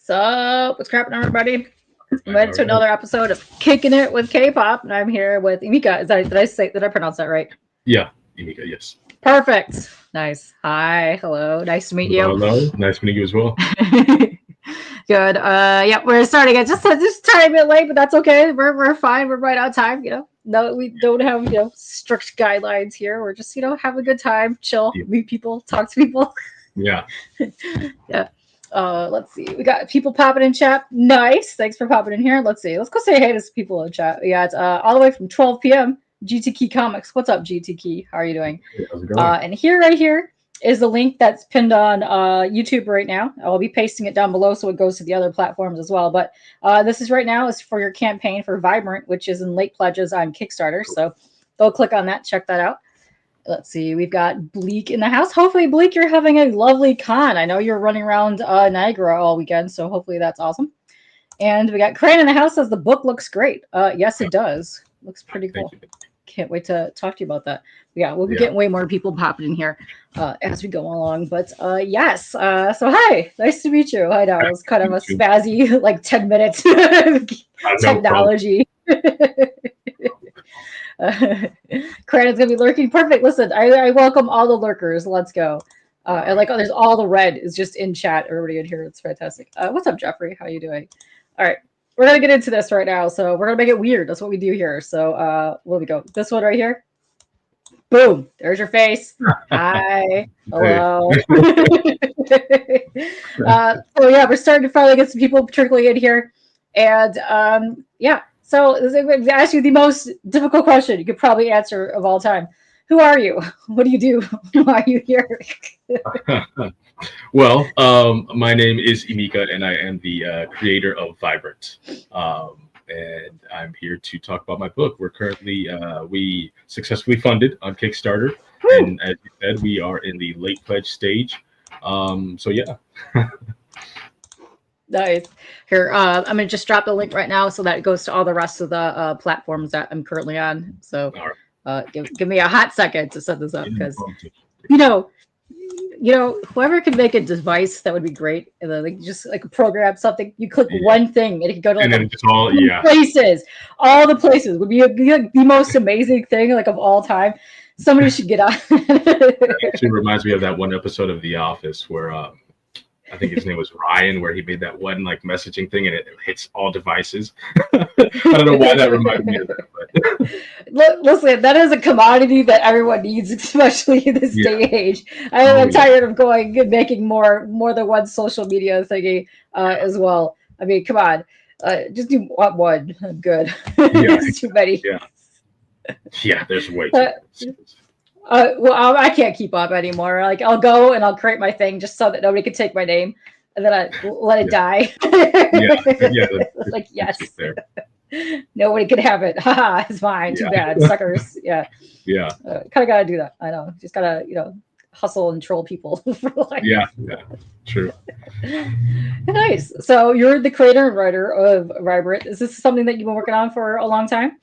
So, what's cracking, everybody? Welcome to another episode of Kicking It with K-pop, and I'm here with Emeka. Did I pronounce that right? Yeah, Emeka, yes. Perfect. Nice. Hi. Hello. Nice to meet you. Hello. Nice meeting you as well. Good. Yeah, we're starting it just a tiny bit late, but that's okay. We're fine. We're right on time. No, we don't have strict guidelines here. We're just have a good time, chill, meet people, talk to people. Yeah. Yeah. Let's see. We got people popping in chat. Nice. Thanks for popping in here. Let's see. Let's go say hey to some people in chat. We got all the way from 12 p.m. GT Key Comics. What's up, GT Key? How are you doing? Hey, how's it going? And right here is the link that's pinned on YouTube right now. I'll be pasting it down below so it goes to the other platforms as well. But this is right now is for your campaign for Vibrant, which is in late pledges on Kickstarter. So go click on that. Check that out. Let's see. We've got Bleak in the house. Hopefully, Bleak, you're having a lovely con. I know you're running around Niagara all weekend, so hopefully that's awesome. And we got Crane in the house. Says the book looks great. Yes, it does. Looks pretty cool. Can't wait to talk to you about that. Yeah, we'll be getting way more people popping in here as we go along. But yes. So hi, nice to meet you. I know it was kind of a spazzy, like 10 minutes technology. Credit's gonna be lurking. Perfect. Listen, I welcome all the lurkers. Let's go. And there's all the red is just in chat. Everybody in here. It's fantastic. What's up, Jeffrey? How you doing? All right, we're gonna get into this right now. So we're gonna make it weird. That's what we do here. So where we go? This one right here. Boom. There's your face. Hi. Hello. So yeah, we're starting to finally get some people trickling in here, and yeah. So I'm going to ask you the most difficult question you could probably answer of all time. Who are you? What do you do? Why are you here? Well, my name is Emeka, and I am the creator of Vibrant. And I'm here to talk about my book. We're currently, we successfully funded on Kickstarter. Woo! And as you said, we are in the late pledge stage. So yeah. Nice. Here, I'm going to just drop the link right now so that it goes to all the rest of the platforms that I'm currently on. So give me a hot second to set this up because, whoever can make a device, that would be great. And then just program something. You click one thing and it can go to places. All the places would be the most amazing thing of all time. Somebody should get on. It actually reminds me of that one episode of The Office where I think his name was Ryan, where he made that one messaging thing and it hits all devices. I don't know why that reminded me of that. But. Listen, that is a commodity that everyone needs, especially in this day and age. I'm tired of going and making more than one social media thingy as well. I mean, come on. Just do one. I'm good. It's too many. Yeah, there's way too many. Well, I can't keep up anymore. I'll go and I'll create my thing just so that nobody can take my name, and then I let it die. Yes, nobody can have it. Haha, it's mine. Too bad, suckers. Yeah. Kind of gotta do that. I know. Just gotta hustle and troll people. Yeah, true. Nice. So you're the creator and writer of Vibrant. Is this something that you've been working on for a long time?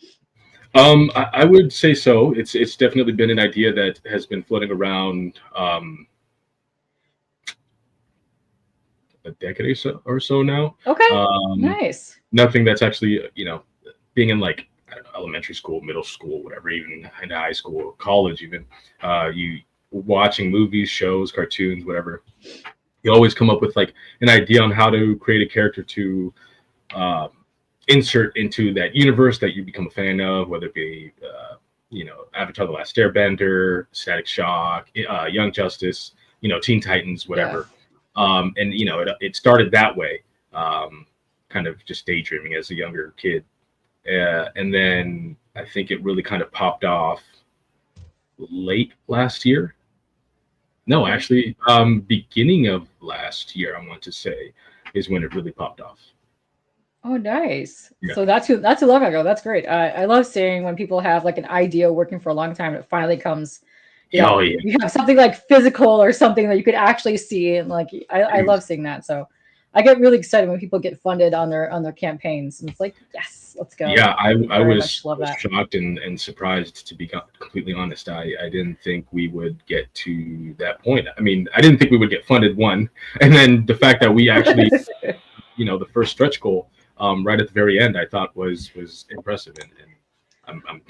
I would say so. It's definitely been an idea that has been floating around a decade or so now. Okay. Nice. Nothing that's actually, being in elementary school, middle school, whatever, even in high school, college, even you watching movies, shows, cartoons, whatever. You always come up with an idea on how to create a character to insert into that universe that you become a fan of, whether it be Avatar: The Last Airbender, Static Shock, Young Justice, Teen Titans, whatever. And it started that way, kind of just daydreaming as a younger kid, and then I think it really kind of popped off late last year. No, actually, beginning of last year, I want to say, is when it really popped off. Oh, nice. Yeah. So that's a long ago. That's great. I love seeing when people have an idea working for a long time and it finally comes. You have something physical or something that you could actually see, and I love seeing that. So I get really excited when people get funded on their campaigns, and it's yes, let's go. Yeah, I was shocked and surprised, to be completely honest. I didn't think we would get to that point. I mean, I didn't think we would get funded, one, and then the fact that we actually the first stretch goal right at the very end, I thought was impressive, and I'm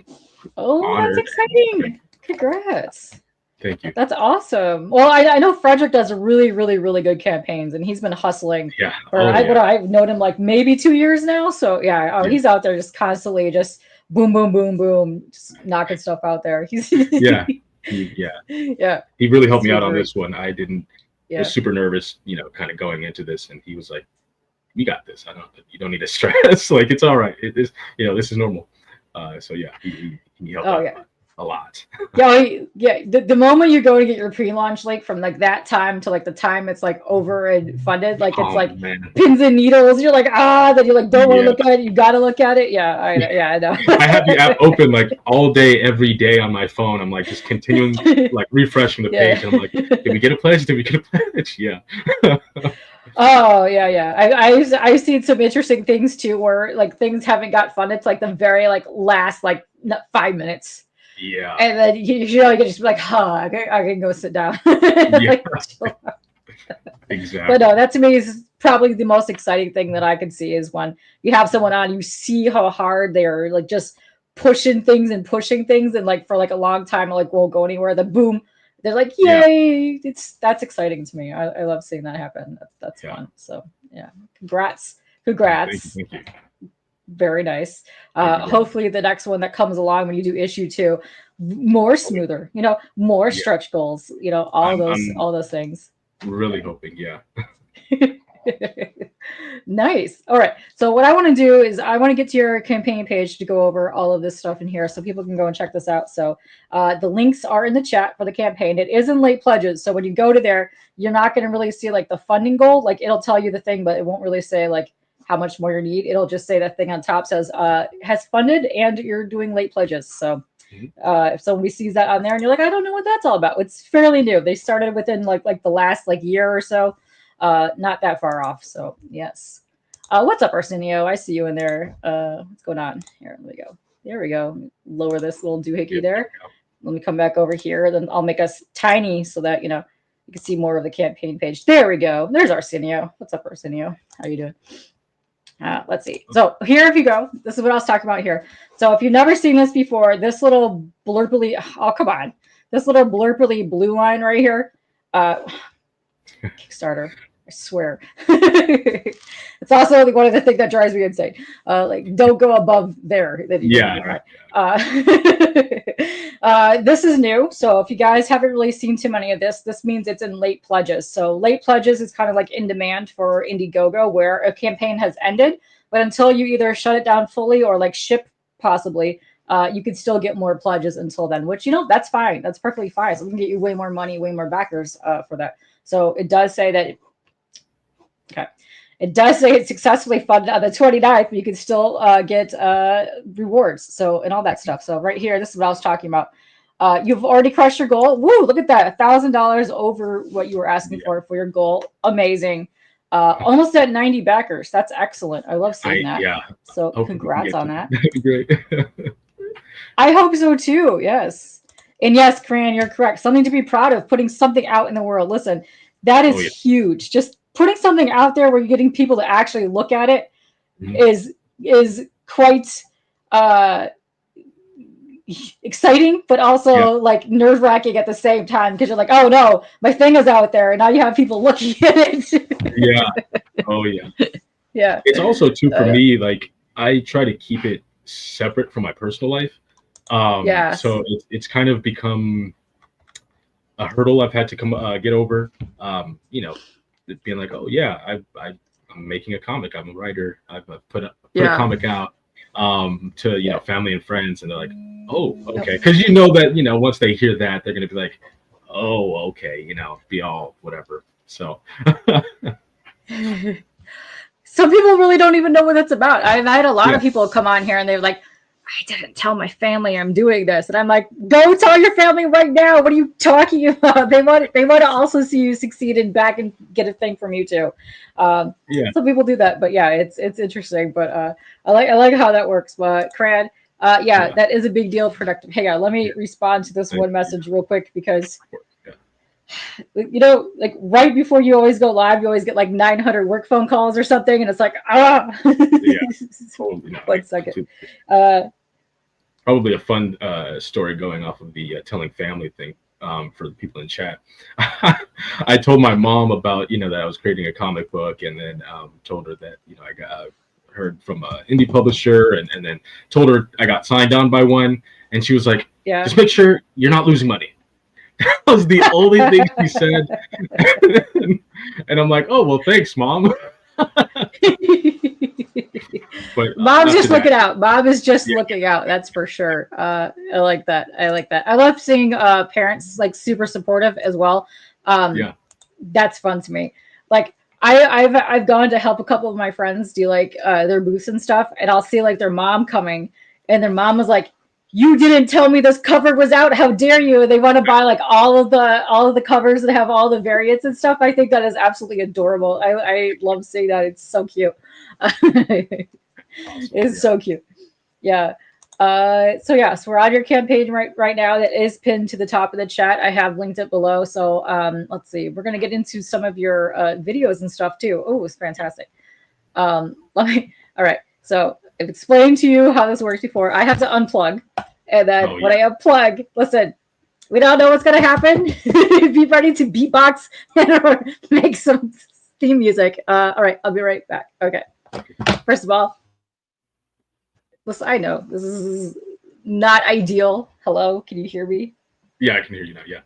Oh, that's honored. exciting. Congrats. Thank you. That's awesome. Well, I know Frederick does really, really, really good campaigns, and he's been hustling Yeah. for Oh, yeah. I've known him like maybe 2 years now. So yeah, Yeah. he's out there just constantly just boom, boom, boom, boom, just knocking stuff out there. He's Yeah. yeah. He really helped me So out on great. this one. I Yeah. was super nervous, kind of going into this, and he was like, "We got this. You don't need to stress. Like, it's all right. It is, this is normal." So yeah, he helped out a lot. Yeah. The moment you go to get your pre-launch link, from like that time to like the time it's like over and funded, like it's like pins and needles. You're like, then you're like, don't want to look at it. You got to look at it. Yeah, I know. I have the app open like all day, every day on my phone. I'm like just continuing like refreshing the page, and I'm like, did we get a pledge? Did we get a pledge? Yeah. Oh yeah. I've seen some interesting things too, where like things haven't got funded. It's like the very like last like 5 minutes. Yeah. And then you can just be like, I can go sit down. Yeah. But Exactly. no, that to me is probably the most exciting thing that I can see, is when you have someone on, you see how hard they're like just pushing things, and like for like a long time, like won't go anywhere. The boom, they're like, yay! Yeah. That's exciting to me. I love seeing that happen. That's fun. So yeah, congrats. Thank you. Very nice. Hopefully the next one that comes along when you do issue 2, more smoother, more stretch goals, all those things. Really hoping, yeah. Nice. All right. So what I want to do is I want to get to your campaign page to go over all of this stuff in here so people can go and check this out. So the links are in the chat for the campaign. It is in late pledges. So when you go to there, you're not going to really see like the funding goal. Like it'll tell you the thing, but it won't really say like how much more you need. It'll just say that thing on top says has funded and you're doing late pledges. So if somebody sees that on there and you're like, I don't know what that's all about, it's fairly new. They started within like the last like year or so, not that far off. So yes. What's up, Arsenio? I see you in there. What's going on here? Let me go. There we go. Lower this little doohickey there. Let me come back over here. Then I'll make us tiny so that you can see more of the campaign page. There we go. There's Arsenio. What's up, Arsenio? How you doing? Let's see. So here, if you go, this is what I was talking about here. So if you've never seen this before, this little blurpily, come on, this little blurpily blue line right here, Kickstarter, I swear. It's also one of the things that drives me insane. Like, don't go above there. Yeah. This is new. So if you guys haven't really seen too many of this means it's in late pledges. So late pledges is kind of like in demand for Indiegogo, where a campaign has ended, but until you either shut it down fully or like ship possibly, you could still get more pledges until then, which, that's fine. That's perfectly fine. So we can get you way more money, way more backers for that. So it does say that. Okay. It does say it's successfully funded on the 29th, but you can still get rewards. So, and all that stuff. So right here, this is what I was talking about. You've already crushed your goal. Woo, look at that. $1,000 over what you were asking for your goal. Amazing. Almost at 90 backers. That's excellent. I love seeing that. Yeah. So congrats on that. That'd be great. I hope so too. Yes. And yes, Cran, you're correct. Something to be proud of, putting something out in the world. Listen, that is huge. Just putting something out there where you're getting people to actually look at it is quite exciting, but also like nerve-wracking at the same time, because you're like, oh no, my thing is out there and now you have people looking at it. Yeah. Oh yeah. Yeah. It's also too for me, like I try to keep it separate from my personal life. So it's kind of become a hurdle I've had to get over. Being like, oh yeah, I'm making a comic. I'm a writer. I've put a comic out to family and friends, and they're like, oh okay, because that once they hear that, they're gonna be like, oh okay, be all whatever. So some people really don't even know what it's about. I had a lot of people come on here and they're like, I didn't tell my family I'm doing this. And I'm like, go tell your family right now. What are you talking about? They want to also see you succeed and back and get a thing from you too. Some people do that, but yeah, it's interesting. But I like how that works. But Cran, that is a big deal. Productive. Hang on, let me respond to this one message real quick, because you know, like right before you always go live, you always get like 900 work phone calls or something, and it's like, ah. Yeah, totally. No, 1 second. Uh, Probably a fun story going off of the telling family thing for the people in chat. I told my mom about, you know, that I was creating a comic book, and then told her that, you know, I got heard from an indie publisher, and then told her I got signed on by one, and she was like, yeah. just make sure you're not losing money. That was the only thing she said. And I'm like, oh, well, thanks, Mom. But Mom's just looking that, out. Mom is just yeah, looking out. That's for sure. I like that. I like that. I love seeing parents like super supportive as well. yeah. That's fun to me. Like I've gone to help a couple of my friends do like their booths and stuff, and I'll see like their mom coming, and their mom was like, "You didn't tell me this cover was out. How dare you?" They want to buy like all of the covers that have all the variants and stuff. I think that is absolutely adorable. I love seeing that. It's so cute. Awesome. It's so cute. Yeah. So yeah, so we're on your campaign right now. That is pinned to the top of the chat. I have linked it below. So let's see. We're gonna get into some of your videos and stuff too. Oh, it's fantastic. Let me. All right. So I've explained to you how this works before. I have to unplug, and then when I unplug, listen. We don't know what's gonna happen. Be ready to beatbox or make some theme music. All right, I'll be right back. Okay. First of all, listen, I know this is not ideal. Hello, can you hear me? Yeah, I can hear you now. Yeah.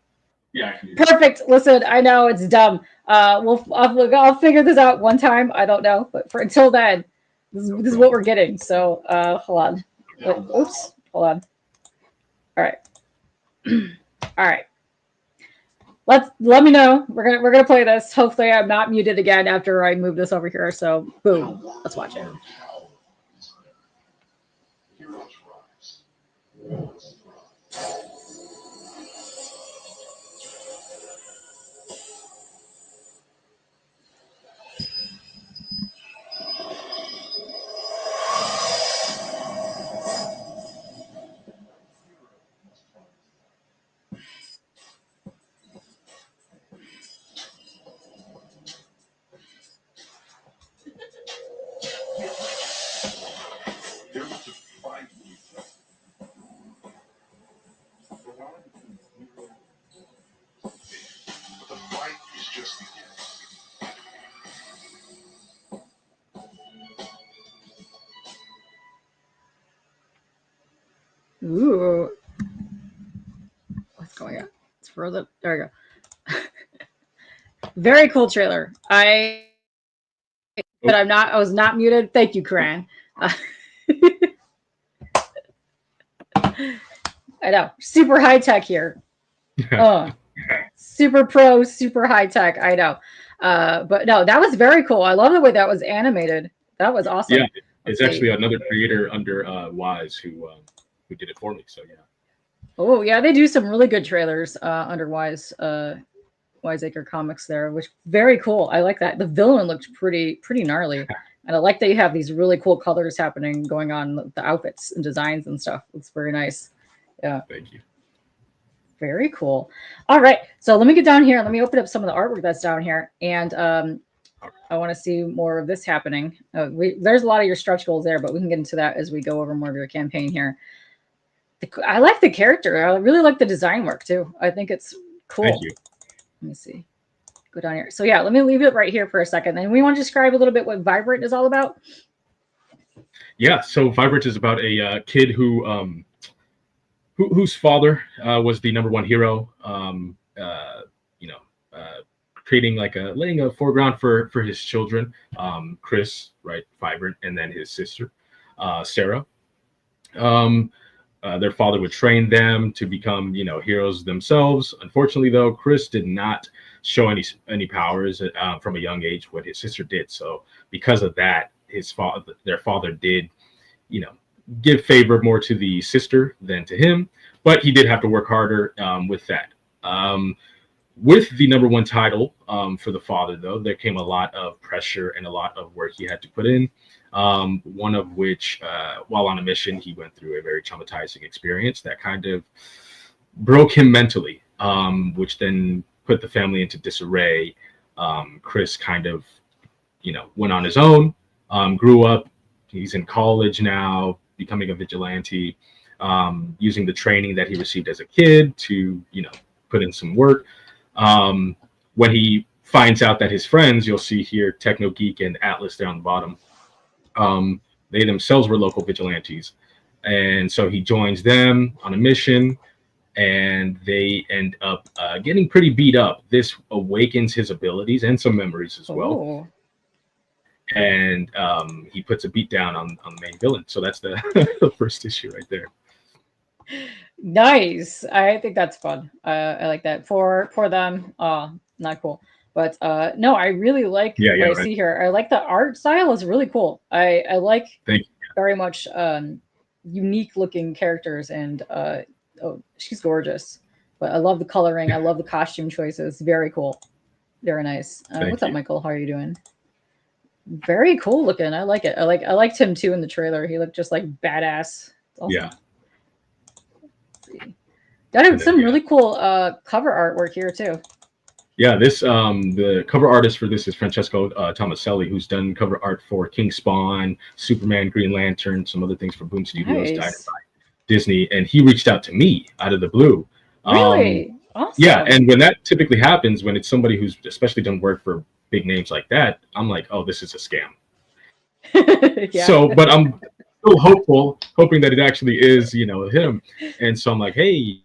Yeah, I can hear you. Perfect. Listen, I know it's dumb. I'll figure this out one time. I don't know, but for until then, this is what we're getting. So hold on. Oops, hold on. All right, all right. Let me know. We're gonna play this. Hopefully, I'm not muted again after I move this over here. So boom, let's watch it. Ooh, what's going on? It's frozen. There we go. Very cool trailer. But I'm not. I was not muted. Thank you, Karan. I know. Super high tech here. Super pro, super high tech. I know. But no, that was very cool. I love the way that was animated. That was awesome. Yeah, it's actually another creator under Wise who did it for me. So yeah. Oh yeah, they do some really good trailers under Wiseacre Comics there, which very cool. I like that. The villain looked pretty gnarly. And I like that you have these really cool colors happening going on the outfits and designs and stuff. It's very nice. Yeah. Thank you. Very cool. All right. So let me get down here. Let me open up some of the artwork that's down here. And I want to see more of this happening. There's a lot of your stretch goals there, but we can get into that as we go over more of your campaign here. I like the character. I really like the design work too. I think it's cool. Thank you. Let me see. Go down here. So yeah, let me leave it right here for a second. And we want to describe a little bit what Vibrant is all about. Yeah. So Vibrant is about a kid whose father was the #1 hero. Creating laying a foreground for his children, Chris, right, Vibrant, and then his sister, Sarah. Their father would train them to become, heroes themselves. Unfortunately, though, Chris did not show any powers from a young age, what his sister did. So because of that, their father did, give favor more to the sister than to him, but he did have to work harder with that. With the #1 title for the father, though, there came a lot of pressure and a lot of work he had to put in. One of which, while on a mission, he went through a very traumatizing experience that kind of broke him mentally, which then put the family into disarray. Chris kind of, went on his own, grew up. He's in college now, becoming a vigilante, using the training that he received as a kid to, put in some work. When he finds out that his friends, you'll see here, Techno Geek and Atlas there on the bottom, they themselves were local vigilantes. And so he joins them on a mission, and they end up getting pretty beat up. This awakens his abilities and some memories as well. Oh. And he puts a beat down on the main villain. So that's the, the first issue right there. Nice. I think that's fun. I like that for them. Not cool. But no, I really like what I see here. I like the art style is really cool. I like very much unique looking characters, and oh, she's gorgeous. But I love the coloring. I love the costume choices. Very cool. Very nice. What's up, Michael? How are you doing? Very cool looking. I like it. I liked him too in the trailer. He looked just like badass. Awesome. Yeah. Got him some really cool cover artwork here too. Yeah, this the cover artist for this is Francesco Tomaselli, who's done cover art for King Spawn, Superman, Green Lantern, some other things for Boom Studios, Dynamite, Disney, and he reached out to me out of the blue. Really? Awesome. Yeah, and when that typically happens, when it's somebody who's especially done work for big names like that, I'm like, oh, this is a scam. Yeah. So, but I'm still hoping that it actually is, him. And so I'm like, hey,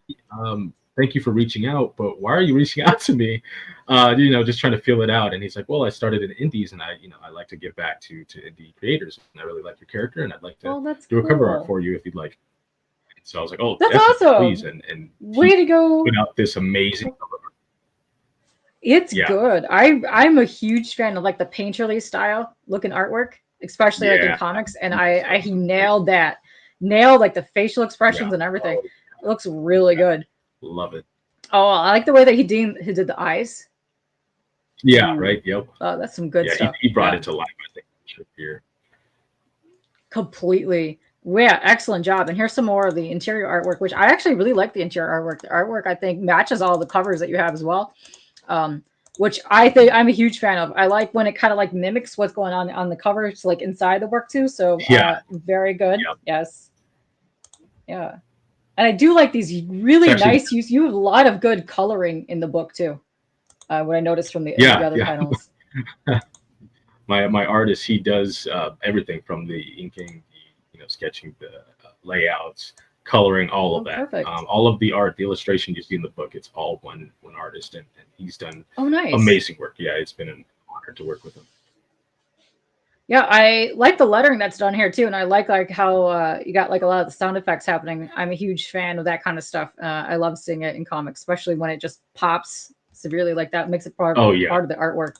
thank you for reaching out, but why are you reaching out to me? Just trying to feel it out. And he's like, well, I started in indies, and I like to give back to indie creators. And I really like your character, and I'd like to do a cover art for you if you'd like. So I was like, oh, that's awesome. Please. And way to go. Put out this amazing cover art. It's good. I'm a huge fan of like the painterly style looking artwork, especially like in comics. And he nailed that. Nailed like the facial expressions and everything. It looks really good. Love it. Oh, I like the way that he did the eyes. Yeah, right. Yep. Oh, that's some good stuff. He brought it to life, I think, here. Completely. Yeah, excellent job. And here's some more of the interior artwork, which I actually really like the interior artwork. The artwork, I think, matches all the covers that you have as well, which I think I'm a huge fan of. I like when it kind of like mimics what's going on the covers, like inside the work too. So very good. Yep. Yes. Yeah. And I do like these really nice use. You have a lot of good coloring in the book too. What I noticed from the other panels. My artist, he does everything from the inking, sketching, the layouts, coloring, all of that. Perfect. All of the art, the illustration you see in the book, it's all one artist, and he's done nice. Amazing work. Yeah, it's been an honor to work with him. Yeah, I like the lettering that's done here too, and I like how you got like a lot of the sound effects happening. I'm a huge fan of that kind of stuff. I love seeing it in comics, especially when it just pops severely like that. Makes it part of the artwork.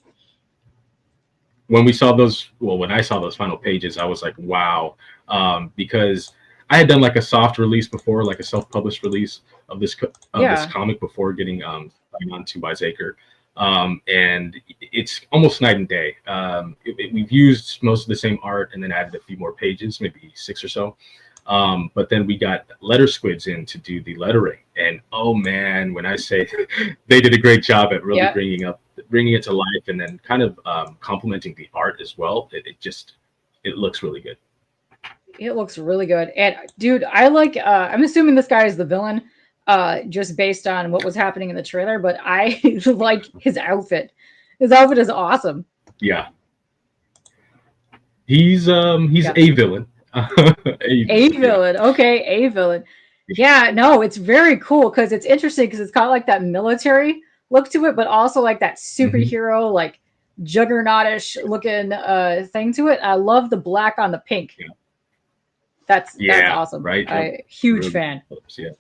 When we saw when I saw those final pages, I was like, wow, because I had done like a soft release before, like a self-published release of this comic before getting signed on to Wiseacre. And it's almost night and day. We've used most of the same art and then added a few more pages, maybe 6 or so. But then we got letter squids in to do the lettering, and oh man, when I say they did a great job at really bringing it to life, and then kind of complementing the art as well. It looks really good. It looks really good. And dude, I like, I'm assuming this guy is the villain, just based on what was happening in the trailer, but I like his outfit. His outfit is awesome. Yeah. He's a villain. A villain. Okay. A villain. Yeah, no, it's very cool because it's interesting because it's kind of like that military look to it, but also like that superhero, like juggernautish looking thing to it. I love the black on the pink. Yeah. That's awesome. Right. Huge fan. Yeah.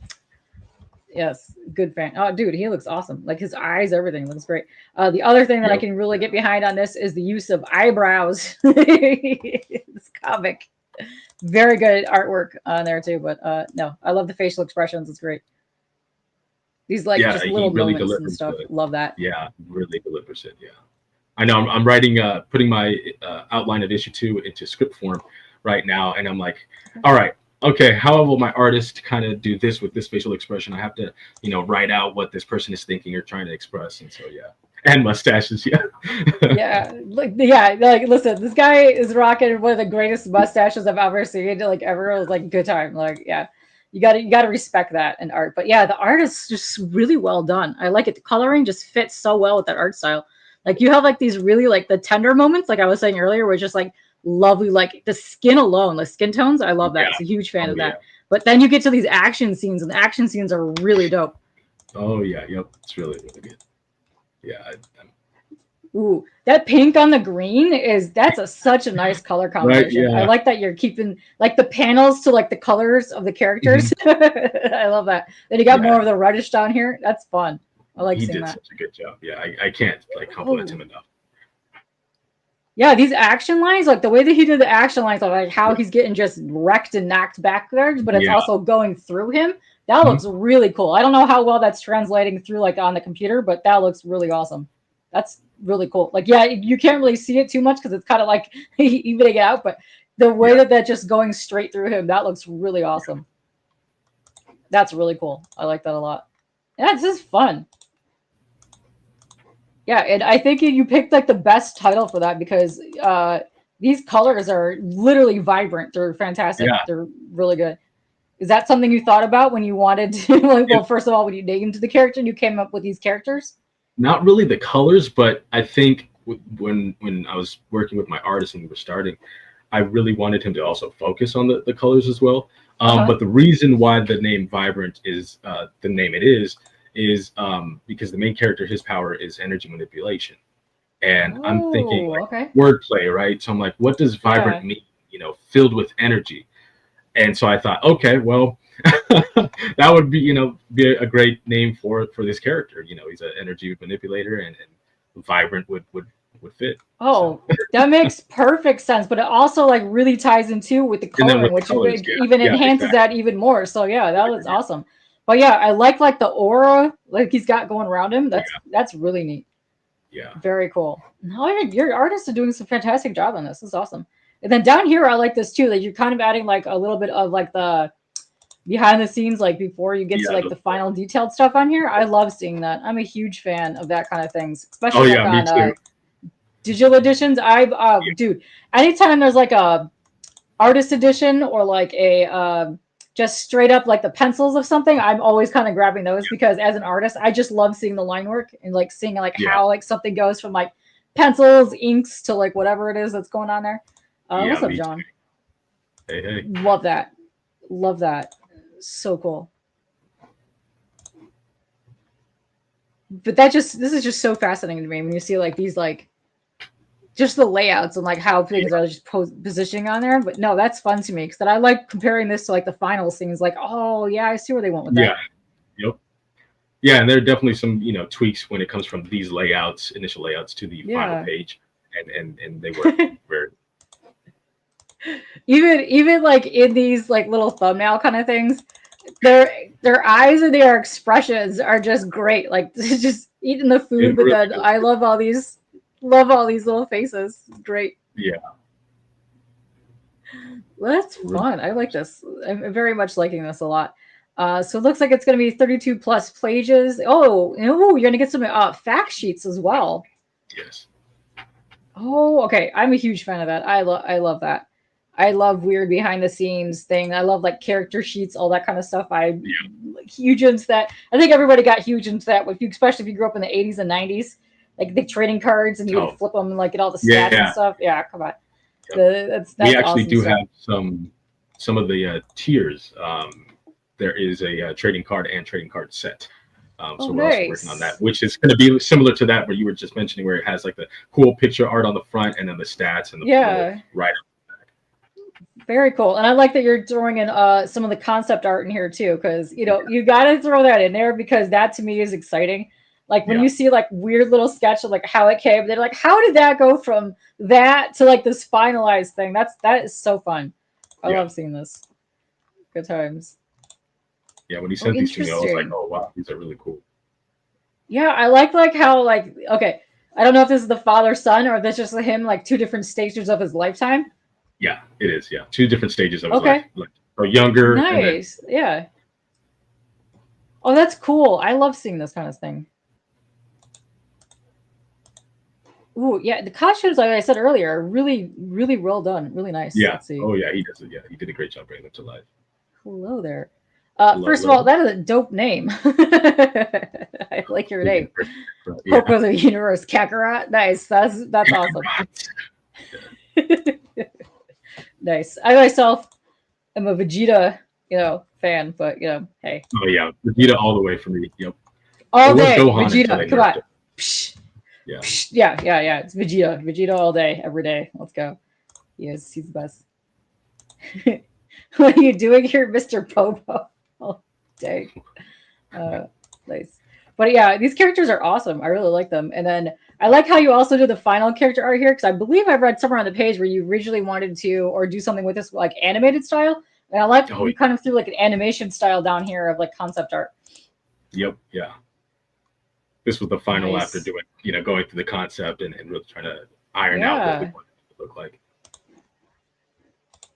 Yes, good fan. Oh, dude, he looks awesome. Like his eyes, everything looks great. The other thing that I can really get behind on this is the use of eyebrows. This comic, very good artwork on there too. But no, I love the facial expressions. It's great. These like just little really moments and stuff. Love that. Yeah, really delivers it. Yeah, I know. I'm writing, putting my outline of issue 2 into script form right now, and I'm like, all right, okay, how will my artist kind of do this with this facial expression? I have to, write out what this person is thinking or trying to express. And so, yeah. And mustaches, yeah. Like listen, this guy is rocking one of the greatest mustaches I've ever seen. Like ever, it was like good time. Like yeah, you gotta respect that in art. But yeah, the art is just really well done. I like it. The coloring just fits so well with that art style. Like you have like these really like the tender moments, like I was saying earlier, where it's just like lovely, like the skin alone, the skin tones. I love that. Yeah. It's a huge fan Oh, of that. yeah. But then you get to these action scenes, and the action scenes are really dope. Oh, yeah. Yep. It's really, really good. Yeah. Ooh, that pink on the green that's such a nice color Right. combination. I Yeah. like that you're keeping like the panels to like the colors of the characters. I love that. Then you got more Yeah. of the reddish down here. That's fun. I like He seeing did that. such a good job. Yeah. I can't like compliment him enough. Yeah, these action lines, like the way that he did the action lines, like how he's getting just wrecked and knocked backwards, but it's Yeah. also going through him. That Mhm. looks really cool. I don't know how well that's translating through like on the computer, but that looks really awesome. That's really cool. Like, yeah, you can't really see it too much because it's kind of like evening it out, but the way Yeah. that just going straight through him, that looks really awesome. That's really cool. I like that a lot. Yeah, it's just fun. Yeah, and I think you picked like the best title for that because these colors are literally vibrant. They're fantastic. Yeah. They're really good. Is that something you thought about when you wanted to like well, first of all, when you named the character and you came up with these characters? Not really the colors, but I think when I was working with my artist and we were starting, I really wanted him to also focus on the colors as well. But the reason why the name Vibrant is the name it is because the main character, his power is energy manipulation. And I'm thinking like Okay. wordplay, right? So I'm like, what does vibrant Yeah. mean? Filled with energy. And so I thought, okay, well, that would be a great name for this character. He's an energy manipulator, and vibrant would fit. Oh, that makes perfect sense. But it also like really ties into with the And then with coloring, the which colors, even yeah, enhances exactly. that even more. So yeah, that was awesome. But yeah, I like the aura like he's got going around him. That's really neat. Yeah. Very cool. No, your artists are doing some fantastic job on this. This is awesome. And then down here, I like this too. Like you're kind of adding like a little bit of like the behind the scenes, like before you get to Yeah. like the final detailed stuff on here. I love seeing that. I'm a huge fan of that kind of things, Oh especially like yeah, me on too. digital editions. Dude, anytime there's like a artist edition or like a just straight up like the pencils of something, I'm always kind of grabbing those because as an artist, I just love seeing the line work and like seeing like Yeah. how like something goes from like pencils, inks to like whatever it is that's going on there. Yeah, What's up, me John? Too. Hey. Love that. Love that. So cool. But this is just so fascinating to me when you see like these like just the layouts and like how things are just positioning on there. But no, that's fun to me because I like comparing this to like the final scenes. Like, oh yeah, I see where they went with that. Yeah. Yep. Yeah, and there are definitely some tweaks when it comes from these initial layouts to the final page, and they work very. Even like in these like little thumbnail kind of things, their eyes and their expressions are just great. Like just eating the food, It but really then is. I love all these little faces. It's great. Yeah. Well, that's fun. I like this. I'm very much liking this a lot. So it looks like it's going to be 32 plus pages. Oh, you're going to get some fact sheets as well. Yes. Oh, okay. I'm a huge fan of that. I love that. I love weird behind the scenes thing. I love like character sheets, all that kind of stuff. I'm huge into that. I think everybody got huge into that, especially if you grew up in the 80s and 90s, like the trading cards and you would flip them and like get all the stats and stuff. Yeah, come on. That's we actually awesome do stuff. have some of the tiers. There is a trading card and trading card set. So we're also working on that, which is going to be similar to that where you were just mentioning, where it has like the cool picture art on the front and then the stats and the right. Very cool. And I like that you're throwing in some of the concept art in here too, because you got to throw that in there because that to me is exciting. Like when you see like weird little sketch of like how it came, they're like, how did that go from that to like this finalized thing? That is so fun. I love seeing this. Good times. Yeah, when he sent these to me, I was like, oh wow, these are really cool. Yeah, I like how like okay, I don't know if this is the father son or if that's just him like two different stages of his lifetime. Yeah, it is. Yeah, two different stages of his life. or younger. Nice. And Yeah. Oh, that's cool. I love seeing this kind of thing. Ooh, yeah. The costumes, like I said earlier, are really, really well done. Really nice. yeah, Let's see. oh yeah, he does it. Yeah, he did a great job bringing them to life. Hello there. Hello, First of all, hello. that is a dope name. I like your name. Pope Yeah. of the Universe, Kakarot. Nice. That's awesome. Nice. I myself am a Vegeta, fan, but hey, Oh yeah, Vegeta all the way for me. Yep. all It was day Gohan until Vegeta. they Come nerfed on. it. Psh, Yeah. psh. Yeah. It's Vegeta all day, every day. Let's go. He's the best. What are you doing here, Mr. Popo? Oh, dang. Nice. But yeah, these characters are awesome. I really like them. And then I like how you also do the final character art here, because I believe I read somewhere on the page where you originally wanted to or do something with this like animated style. And I like Oh you kind of threw like an animation style down here of like concept art. yep. Yeah. This was the final Nice. after doing, going through the concept and really trying to iron out what we Yeah. wanted it to look like.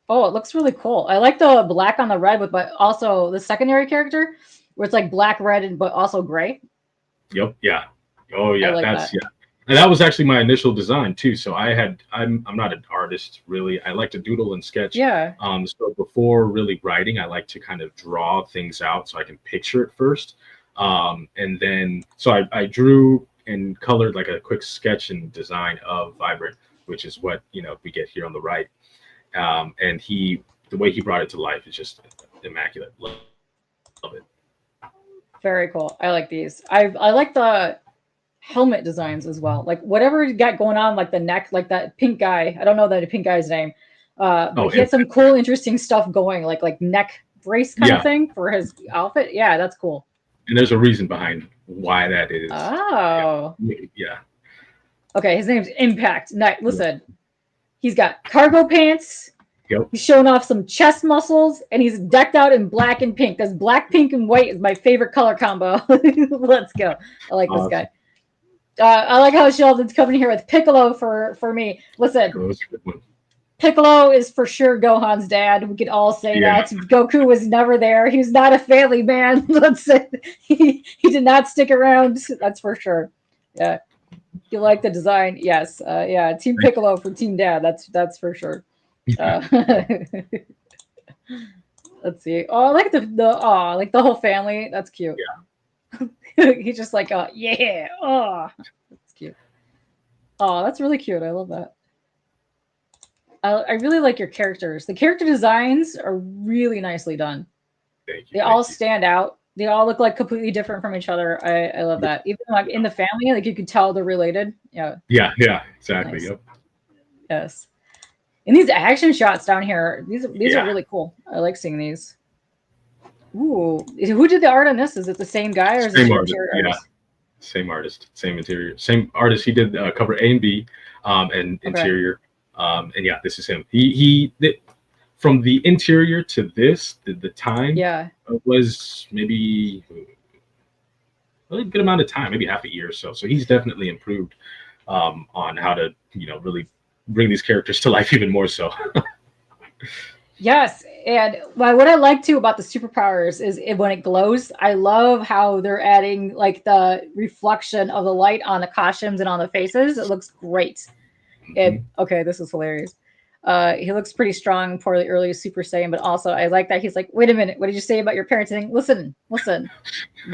Oh, it looks really cool. I like the black on the red with, but also the secondary character where it's like black, red, and but also gray. Yep. Yeah. Oh I yeah. like That's that. yeah. And that was actually my initial design too. So I'm not an artist really. I like to doodle and sketch. Yeah. So before really writing, I like to kind of draw things out so I can picture it first. And then so I drew and colored like a quick sketch and design of Vibrant, which is what we get here on the right. And the way he brought it to life is just immaculate. Love it. Very cool. I like these. I like the helmet designs as well. Like whatever you got going on, like the neck, like that pink guy. I don't know that pink guy's name. Oh, But he had some cool, interesting stuff going, like neck brace kind of yeah. thing for his outfit. Yeah, that's cool. And there's a reason behind why that is. Oh. Yeah. Okay, his name's Impact. Night. Listen, he's got cargo pants. Yep. He's showing off some chest muscles, and he's decked out in black and pink. Because black, pink, and white is my favorite color combo. Let's go. I like this guy. I like how Sheldon's coming here with Piccolo for me. Listen, Piccolo is for sure Gohan's dad. We could all say that. Goku was never there. He was not a family man. Let's say he did not stick around. That's for sure. Yeah. You like the design? Yes. Yeah. Team Piccolo for Team Dad. That's for sure. Let's see. Oh, I like like the whole family. That's cute. Yeah. He's just like, yeah. Oh, that's cute. Oh, that's really cute. I love that. I really like your characters. The character designs are really nicely done. Thank you. They all stand out. They all look like completely different from each other. I love that. Even like in the family, like you could tell they're related. Yeah. Yeah. Exactly. Nice. Yep. Yes. And these action shots down here, these are really cool. I like seeing these. Ooh, who did the art on this? Is it the same guy or is it artist? Yeah, same artist, same interior, same artist. He did cover A and B, and interior. And yeah, this is him. He from the interior to this, the time was maybe a good amount of time, maybe half a year or so. So he's definitely improved on how to really bring these characters to life even more so. Yes, and what I like too about the superpowers is when it glows. I love how they're adding like the reflection of the light on the costumes and on the faces. It looks great. Okay, this is hilarious. He looks pretty strong for the early Super Saiyan, but also I like that he's like, wait a minute, what did you say about your parents? And listen,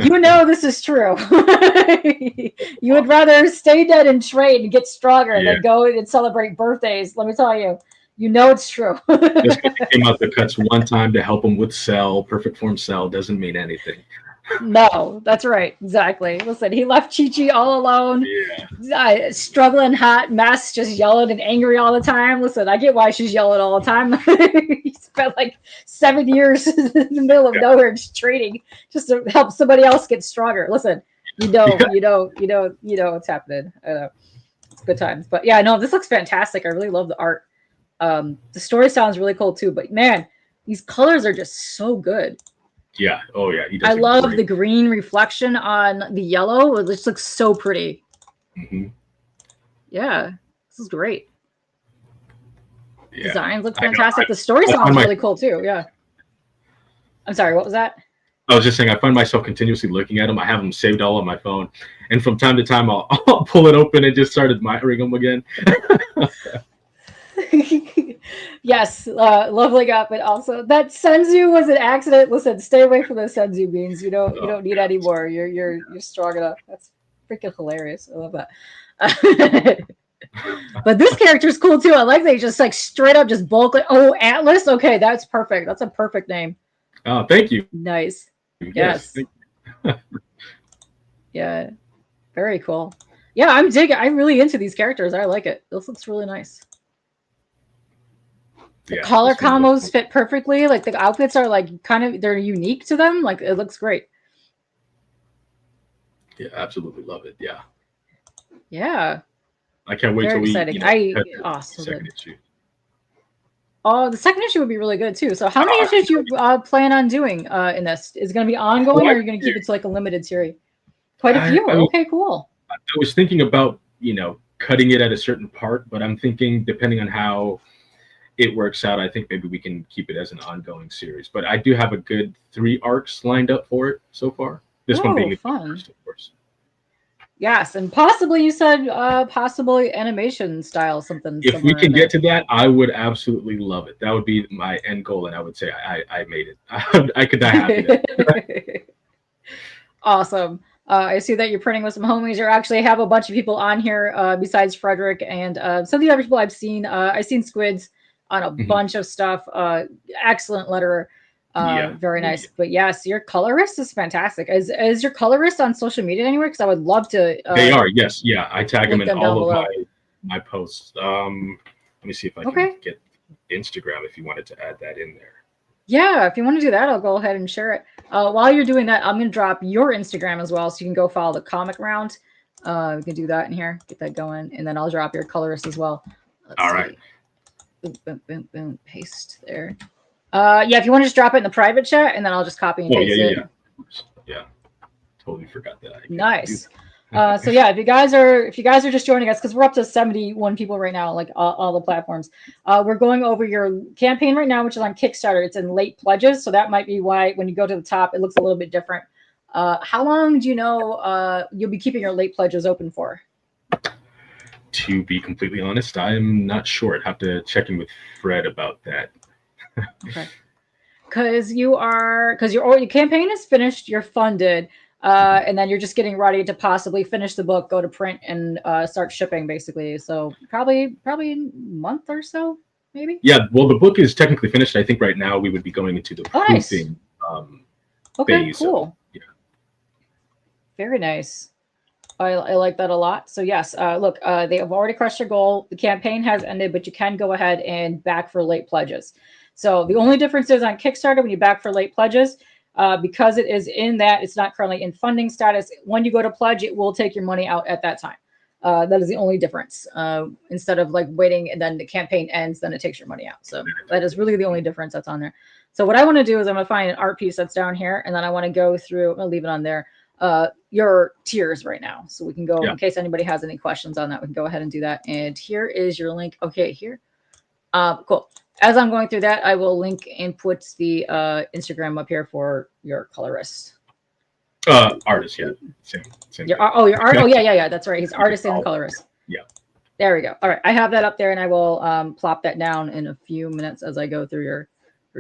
you know this is true. You would rather stay dead and train and get stronger than go and celebrate birthdays. Let me tell you. You know it's true. Just because he came out the cuts one time to help him with Cell, perfect form Cell, doesn't mean anything. No, that's right. Exactly. Listen, he left Chi-Chi all alone. Yeah. Struggling hot mess, just yelling and angry all the time. Listen, I get why she's yelling all the time. He spent like 7 years in the middle of nowhere just training just to help somebody else get stronger. Listen, you know what's happening. I know. It's good times. But yeah, no, this looks fantastic. I really love the art. The story sounds really cool too, but man, these colors are just so good. Yeah. Oh yeah. He does. I love the green reflection on the yellow. It just looks so pretty. Mm-hmm. Yeah, this is great. Yeah. Designs look fantastic. The story sounds really cool too. Yeah. I'm sorry, what was that? I was just saying, I find myself continuously looking at them. I have them saved all on my phone, and from time to time, I'll pull it open and just start admiring them again. Yes, lovely up, but also that senzu was an accident. Listen, stay away from those senzu beans. You don't need any more. You're strong enough. That's freaking hilarious. I love that. But this character is cool too. I like that he just like straight up just bulk. Like, oh, Atlas. Okay, that's perfect. That's a perfect name. Oh, thank you. Nice. Yes. Yeah. Very cool. Yeah, I'm digging. I'm really into these characters. I like it. This looks really nice. The color combos fit perfectly. Like the outfits are like kind of they're unique to them. Like it looks great. Yeah, absolutely love it. Yeah. Yeah. I can't wait till we awesome. Second issue. Oh, the second issue would be really good too. So how many issues do you plan on doing in this? Is it going to be ongoing, or are you going to keep it to like a limited series? Quite a few. Okay, cool. I was thinking about, cutting it at a certain part, but I'm thinking depending on how it works out, I think maybe we can keep it as an ongoing series. But I do have a good 3 arcs lined up for it so far. This one being fun. First, of course. Yes, and possibly you said possibly animation style something. If we can get to that, I would absolutely love it. That would be my end goal, and I would say I made it. I could die happy. Awesome. I see that you're printing with some homies. You actually have a bunch of people on here besides Frederick and some of the other people I've seen. I've seen Squids on a bunch of stuff. Excellent letterer. Very nice. But yes, your colorist is fantastic. Is your colorist on social media anywhere? Because I would love to. They are, yes. Yeah, I tag them in all of my posts. Let me see if I can get Instagram if you wanted to add that in there. Yeah, if you want to do that, I'll go ahead and share it. While you're doing that, I'm going to drop your Instagram as well, so you can go follow the comic round. We can do that in here, get that going, and then I'll drop your colorist as well. All right. Boom, boom, boom, boom. Paste there. Yeah, if you want to just drop it in the private chat, and then I'll just copy and paste it. Yeah. Totally forgot that. Nice. So yeah, if you guys are just joining us, because we're up to 71 people right now, like all the platforms. We're going over your campaign right now, which is on Kickstarter. It's in late pledges, so that might be why when you go to the top, it looks a little bit different. How long do you know you'll be keeping your late pledges open for? To be completely honest, I'm not sure. I'd have to check in with Fred about that. Okay. Because your campaign is finished, you're funded. And then you're just getting ready to possibly finish the book, go to print, and start shipping, basically. So probably a month or so, maybe. Yeah, well, the book is technically finished. I think right now we would be going into the proofing okay, phase. Cool. So, yeah. Very nice. I like that a lot. So yes, look, they have already crushed their goal. The campaign has ended, but you can go ahead and back for late pledges. So the only difference is on Kickstarter when you back for late pledges. Because it is in that, it's not currently in funding status. When you go to pledge, it will take your money out at that time. That is the only difference. Instead of like waiting and then the campaign ends, then it takes your money out. So that is really the only difference that's on there. So what I want to do is I'm going to find an art piece that's down here, and then I want to go through, I'm going to leave it on there, your tiers right now. So we can go, in case anybody has any questions on that, we can go ahead and do that. And here is your link. Okay, here. Cool. As I'm going through that, I will link and put the Instagram up here for your colorist. Artist, yeah. Same your art. Oh, yeah. That's right. He's artist and colorist. Yeah. There we go. All right. I have that up there, and I will plop that down in a few minutes as I go through your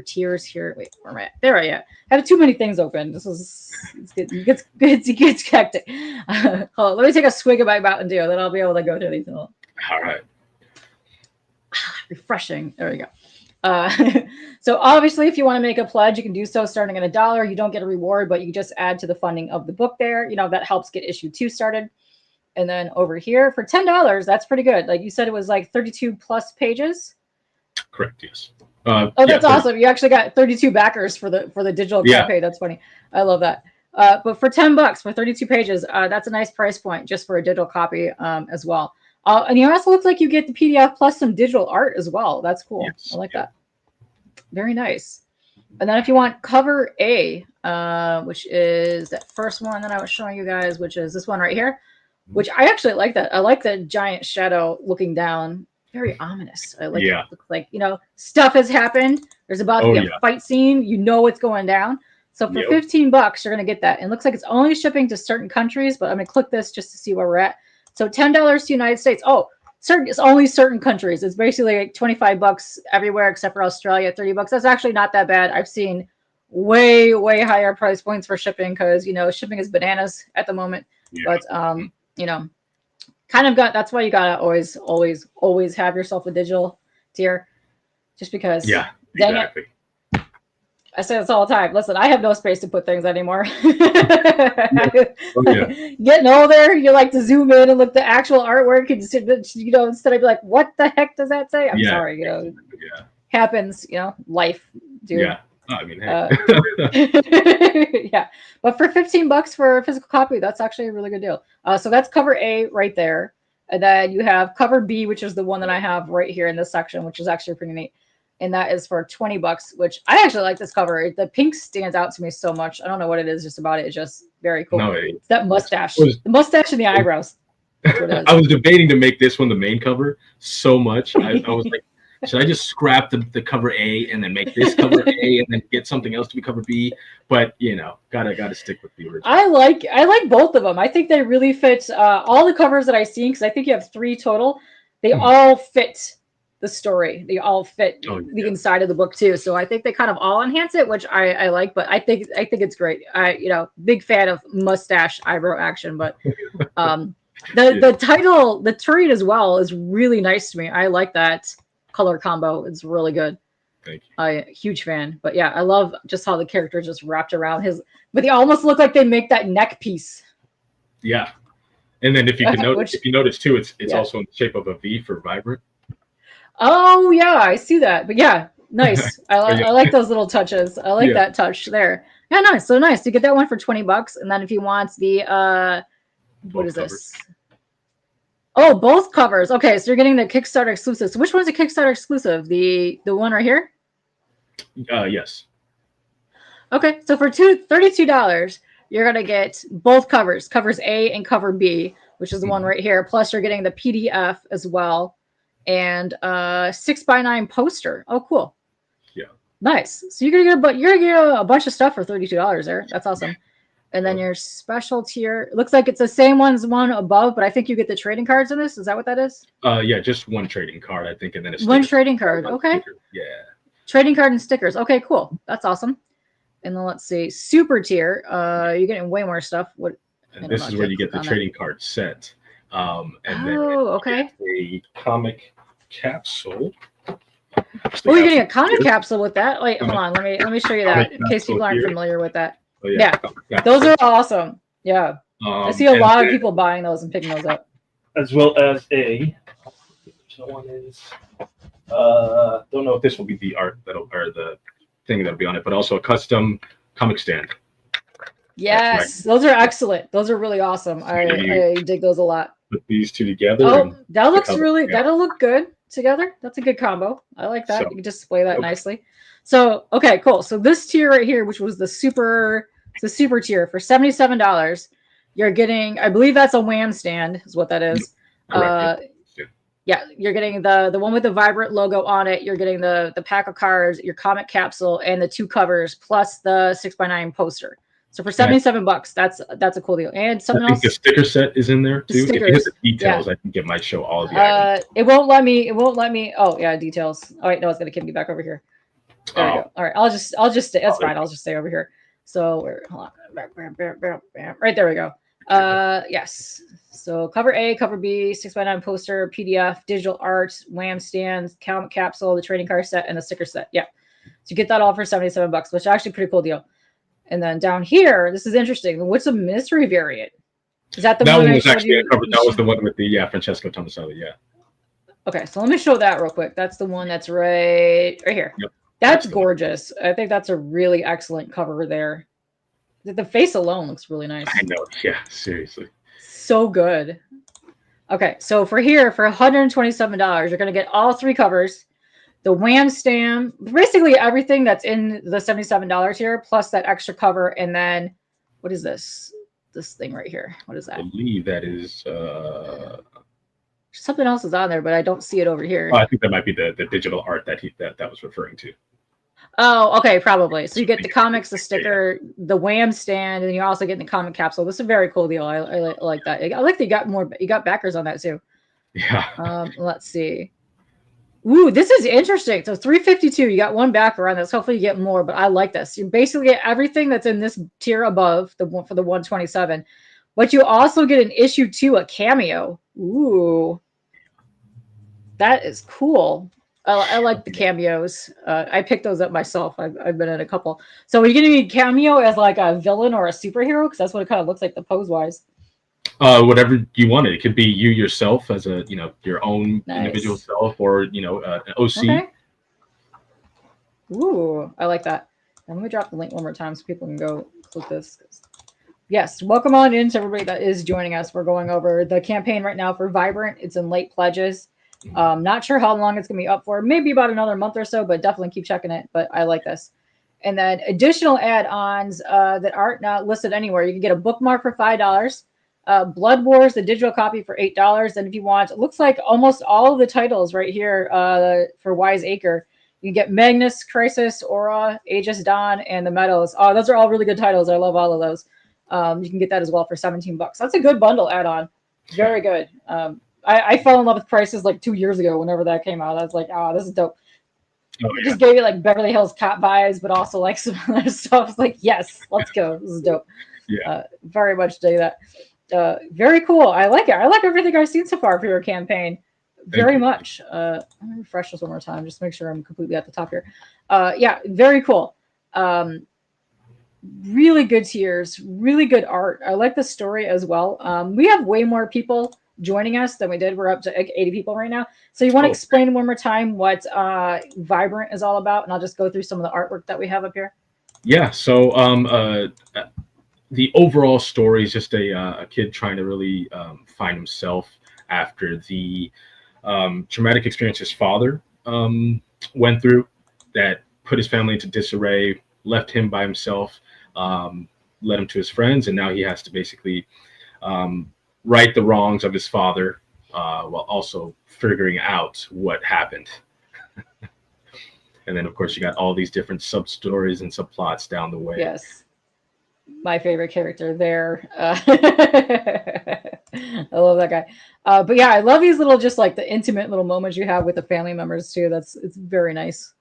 tiers here. Wait, where am I at? There I am. I have too many things open. It gets hectic. Hold on, let me take a swig of my Mountain Dew, then I'll be able to go through these. All right. Refreshing. There we go. So obviously, if you want to make a pledge, you can do so starting at $1. You don't get a reward, but you can just add to the funding of the book there. That helps get issue 2 started. And then over here for $10, that's pretty good. Like you said, it was like 32 plus pages. Correct. Yes. That's awesome. You actually got 32 backers for the digital campaign. That's funny. I love that. But for $10 for 32 pages, that's a nice price point just for a digital copy as well. And you also look like you get the PDF plus some digital art as well. That's cool. Yes, I like that. Very nice. And then if you want cover A, which is that first one that I was showing you guys, which is this one right here, which I actually like that. I like the giant shadow looking down. very ominous. I like it. Yeah. It looks like, stuff has happened. There's about to Oh be a yeah. fight scene. You know what's going down. So for Yep. $15, you're going to get that. And it looks like it's only shipping to certain countries, but I'm going to click this just to see where we're at. So $10 to United States. Oh, it's only certain countries. It's basically like $25 everywhere except for Australia, $30. That's actually not that bad. I've seen way, way higher price points for shipping because, shipping is bananas at the moment. Yeah. But, that's why you gotta always have yourself a digital tier, just because. Yeah. Dang Exactly. it. I say this all the time. Listen, I have no space to put things anymore. Oh, yeah. Getting older, you like to zoom in and look at the actual artwork, and instead of be like, "What the heck does that say?" I'm sorry, Yeah. happens. Life, dude. Yeah. I mean, hey. Yeah, but for $15 for a physical copy, that's actually a really good deal. So that's cover A right there, and then you have cover B, which is the one that I have right here in this section, which is actually pretty neat. And that is for $20, which I actually like this cover. The pink stands out to me so much. I don't know what it is just about it. It's just very cool. No, it's that mustache. The mustache and the eyebrows. That's what it is. I was debating to make this one the main cover so much. I was like, should I just scrap the cover A and then make this cover A and then get something else to be cover B? But gotta stick with the original. I like both of them. I think they really fit all the covers that I've seen, because I think you have 3 total. They all fit the story. They all fit the inside of the book too. So I think they kind of all enhance it, which I like. But I think it's great. Big fan of mustache eyebrow action. But the title, the turret as well, is really nice to me. I like that color combo. It's really good. Thank you. I'm a huge fan. But yeah, I love just how the character just wrapped around his. But they almost look like they make that neck piece. Yeah, and then if you notice too, it's also in the shape of a V for vibrant. Oh yeah, I see that. But yeah, nice. I like those little touches. I like that touch there. Yeah, nice. So nice. You get that one for $20, and then if you want the what is this? Oh, both covers. Okay, so you're getting the Kickstarter exclusive. So which one's a Kickstarter exclusive? The one right here? Yes. Okay, so for $32, you're gonna get both covers A and cover B, which is the one right here. Plus, you're getting the PDF as well, and 6x9 poster. Oh, cool. Yeah. Nice. So you're gonna get a bunch of stuff for $32 there. That's awesome. And then your special tier, it looks like it's the same one as one above, but I think you get the trading cards in this. Is that what that is? Yeah, just one trading card, I think, and then one trading card. Okay. Yeah. Trading card and stickers. Okay, cool. That's awesome. And then let's see, super tier. You're getting way more stuff. And this is where you get the trading card set. And then okay. A comic capsule. You're getting a comic capsule with that. Wait, hold on. Let me show you that in case people aren't familiar with that. Oh, yeah. Those are awesome. Yeah. I see a lot of people buying those and picking those up. As well as one is don't know if this will be the art or the thing that'll be on it, but also a custom comic stand. Yes, those are excellent. Those are really awesome. I dig those a lot. Put these two together. Oh, that'll look good together. That's a good combo. I like that. You can display that nicely. So, okay, cool. So this tier right here, which was the super tier for $77, you're getting, I believe that's a Wham stand is what that is. Yeah, you're getting the one with the Vibrant logo on it. You're getting the pack of cards, your comic capsule, and the 2 covers, plus the 6x9 poster. So for $77, that's a cool deal. And something else. The sticker set is in there too. If you hit the details, I think it might show all of the items. It won't let me. Oh yeah, details. All right, no, it's gonna kick me back over here. There we go. All right, I'll just stay. That's fine. I'll just stay over here. So hold on. Right there we go. Yes. So cover A, cover B, 6x9 poster, PDF, digital art, Wham stands, comic capsule, the trading card set, and the sticker set. Yeah. So you get that all for $77, which is actually a pretty cool deal. And then down here, this is interesting. What's a mystery variant? Is that the one? That one was actually a cover. That was the one with the Francesco Tomaselli. Yeah. Okay, so let me show that real quick. That's the one that's right here. Yep. That's gorgeous. I think that's a really excellent cover there. The face alone looks really nice. I know. Yeah, seriously. So good. Okay, so for $127, you're going to get all 3 covers, the Wham stand, basically everything that's in the $77 here, plus that extra cover, and then what is this? This thing right here. What is that? I believe that is Something else is on there, but I don't see it over Oh, here. I think that might be the digital art that was referring to. Oh, okay, probably. So you get the Yeah, comics, the sticker, the Wham stand, and you also get the comic capsule. This is a very cool deal. I like that. I like that you got backers on that too. yeah. Let's see. Ooh, this is interesting. So 352, you got one backer on this. Hopefully you get more, but I like this. You basically get everything that's in this tier above the one for the 127, but you also get an issue 2, a cameo. Ooh, that is cool. I like the cameos. I picked those up myself. I've been in a couple. So are you going to need cameo as like a villain or a superhero? Because that's what it kind of looks like the pose wise. Whatever you wanted. It could be you yourself as a your own individual Nice. self, or an OC. Okay. Ooh, I like that. And let me drop the link one more time so people can go click this. Yes, welcome on in to everybody that is joining us. We're going over the campaign right now for Vibrant. It's in late pledges. Not sure how long it's going to be up for. Maybe about another month or so, but definitely keep checking it. But I like this. And then additional add-ons that aren't not listed anywhere. You can get a bookmark for $5. Blood Wars, the digital copy for $8. And if you want, it looks like almost all of the titles right here for Wise Acre. You can get Magnus, Crisis, Aura, Aegis Dawn, and the Meadows. Oh, those are all really good titles. I love all of those. You can get that as well for $17. That's a good bundle add-on. Very good. I fell in love with Crisis like 2 years ago whenever that came out. I was like, oh, this is dope. Oh, It just gave you like Beverly Hills Cop vibes, but also like some other stuff. It's like, yes, let's go. This is dope. Yeah. Very much dig that. Very cool. I like it. I like everything I've seen so far for your campaign. Very much. Let me refresh this one more time. Just make sure I'm completely at the top here. Yeah, very cool. Really good tiers, really good art. I like the story as well. We have way more people joining us than we did. We're up to like 80 people right now. So you want to explain one more time what Vibrant is all about, and I'll just go through some of the artwork that we have up here. Yeah. So the overall story is just a kid trying to really find himself after the traumatic experience his father went through that put his family into disarray, left him by himself, led him to his friends, and now he has to basically right the wrongs of his father while also figuring out what happened. And then, of course, you got all these different sub-stories and subplots down the way. Yes. My favorite character there. I love that guy. But yeah, I love these little, just like the intimate little moments you have with the family members too. It's very nice.